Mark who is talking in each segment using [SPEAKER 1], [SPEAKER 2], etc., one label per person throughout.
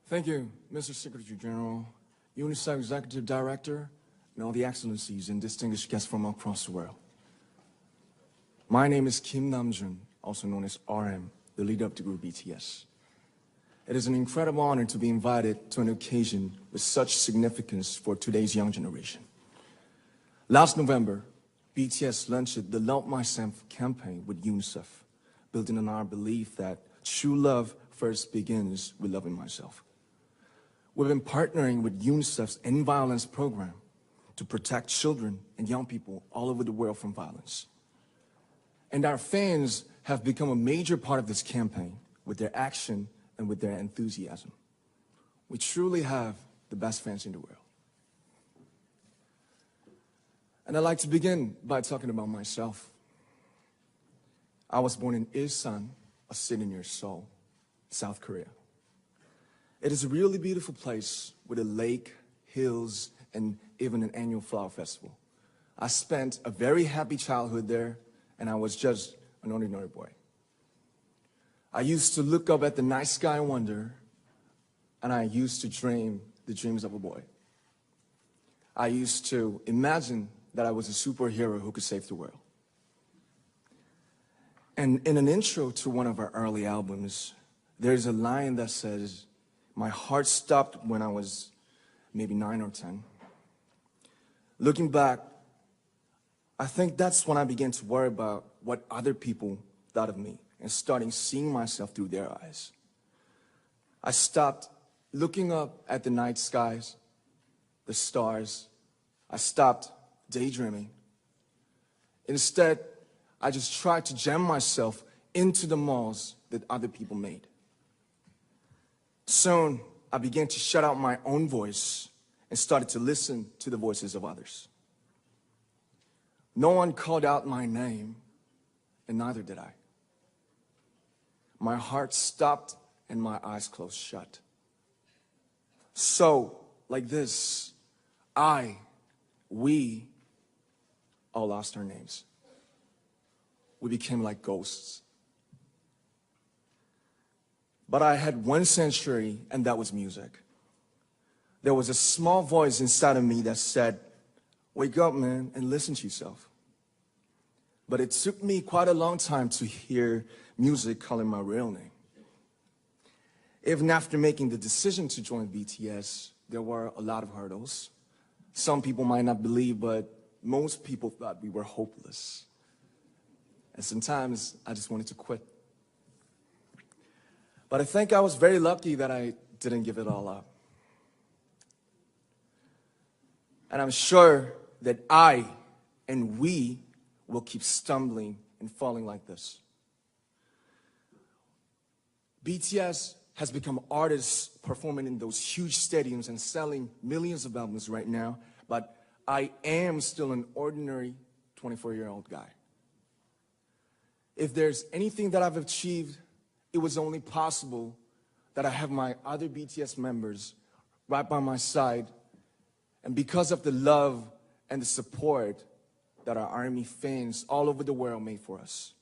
[SPEAKER 1] Thank you, Mr. Secretary General, UNICEF Executive Director, and all the excellencies and distinguished guests from across the world. My name is Kim Namjoon, also known as RM, the leader of the group BTS. It is an incredible honor to be invited to an occasion with such significance for today's young generation. Last November, BTS launched the Love Myself campaign with UNICEF, building on our belief that true love first begins with loving myself. We've been partnering with UNICEF's End Violence program to protect children and young people all over the world from violence. And our fans have become a major part of this campaign with their action and with their enthusiasm. We truly have the best fans in the world. And I'd like to begin by talking about myself. I was born in Ilsan, a city near Seoul, South Korea. It is a really beautiful place with a lake, hills, and even an annual flower festival. I spent a very happy childhood there, and I was just an ordinary boy. I used to look up at the night sky and wonder, and I used to dream the dreams of a boy. I used to imagine that I was a superhero who could save the world. And in an intro to one of our early albums, there's a line that says, "My heart stopped when I was maybe 9 or 10. Looking back, I think that's when I began to worry about what other people thought of me and starting seeing myself through their eyes. I stopped looking up at the night skies, the stars. I stopped daydreaming. Instead, I just tried to jam myself into the malls that other people made. Soon, I began to shut out my own voice and started to listen to the voices of others. No one called out my name, and neither did I. My heart stopped and my eyes closed shut. So, like this, we all lost our names. We became like ghosts. But I had one sanctuary, and that was music. There was a small voice inside of me that said, "Wake up, man, and listen to yourself." But it took me quite a long time to hear music calling my real name. Even after making the decision to join BTS, there were a lot of hurdles. Some people might not believe, but most people thought we were hopeless. And sometimes I just wanted to quit. But I think I was very lucky that I didn't give it all up. And I'm sure that I and we will keep stumbling and falling like this. BTS has become artists performing in those huge stadiums and selling millions of albums right now, but I am still an ordinary 24-year-old guy. If there's anything that I've achieved, it was only possible that I have my other BTS members right by my side, and because of the love and the support that our ARMY fans all over the world made for us.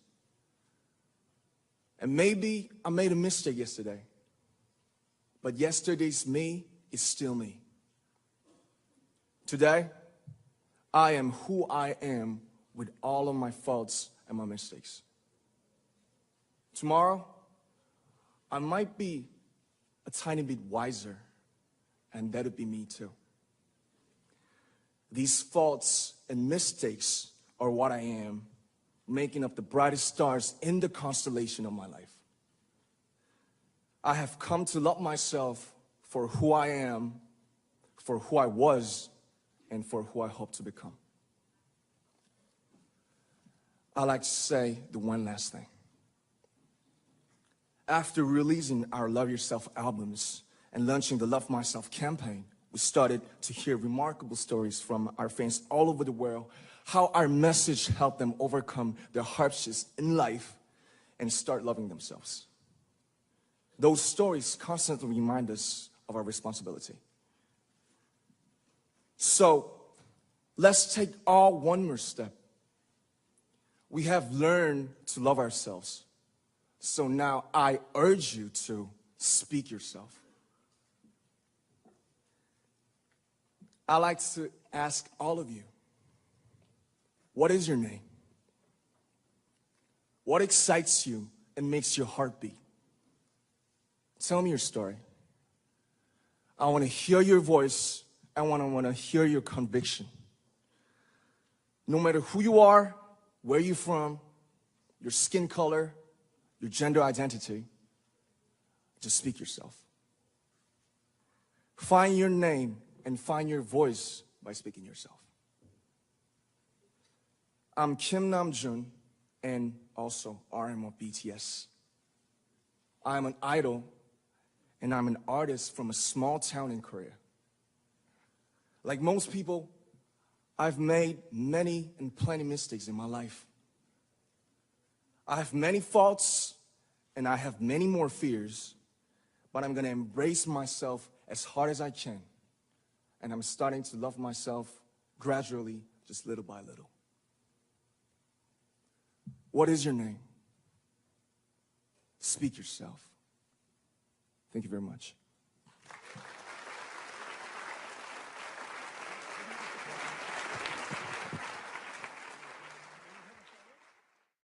[SPEAKER 1] And maybe I made a mistake yesterday, but yesterday's me is still me. Today, I am who I am with all of my faults and my mistakes. Tomorrow, I might be a tiny bit wiser, and that would be me too. These faults and mistakes are what I am, making up the brightest stars in the constellation of my life. I have come to love myself for who I am, for who I was, and for who I hope to become. I'd like to say the one last thing. After releasing our Love Yourself albums and launching the Love Myself campaign, we started to hear remarkable stories from our fans all over the world, how our message helped them overcome their hardships in life and start loving themselves. Those stories constantly remind us of our responsibility. So, let's take all one more step. We have learned to love ourselves. So now I urge you to speak yourself. I like to ask all of you, what is your name? What excites you and makes your heart beat? Tell me your story. I want to hear your voice. I want to hear your conviction. No matter who you are, where you're from, your skin color, your gender identity, just speak yourself. Find your name and find your voice by speaking yourself. I'm Kim Namjoon and also RM of BTS. I'm an idol and I'm an artist from a small town in Korea. Like most people, I've made many and plenty mistakes in my life. I have many faults and I have many more fears, but I'm gonna embrace myself as hard as I can. And I'm starting to love myself gradually, just little by little. What is your name? Speak yourself. Thank you very much.